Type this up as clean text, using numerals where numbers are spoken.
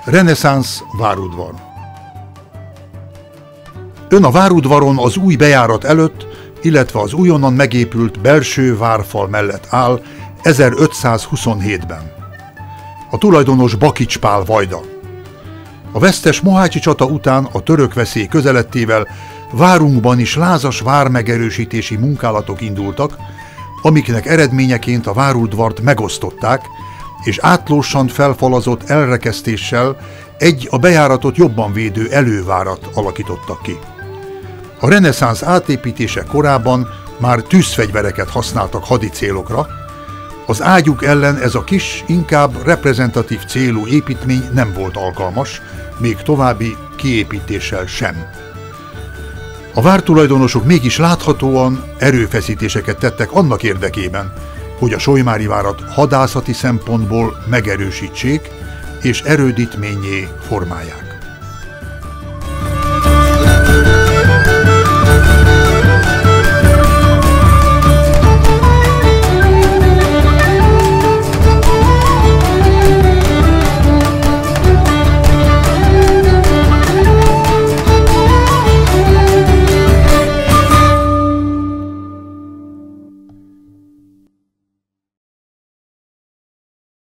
Reneszánsz várudvar. Ön a várudvaron az új bejárat előtt, illetve az újonnan megépült belső várfal mellett áll 1527-ben. A tulajdonos Bakics Pál vajda. A vesztes mohácsi csata után a török veszély közeledtével várunkban is lázas vármegerősítési munkálatok indultak, amiknek eredményeként a várudvart megosztották, és átlósan felfalazott elrekesztéssel egy a bejáratot jobban védő elővárat alakítottak ki. A reneszánsz átépítése korában már tűzfegyvereket használtak hadi célokra, az ágyuk ellen ez a kis, inkább reprezentatív célú építmény nem volt alkalmas, még további kiépítéssel sem. A vártulajdonosok mégis láthatóan erőfeszítéseket tettek annak érdekében, hogy a solymári várat hadászati szempontból megerősítsék és erődítménnyé formálják.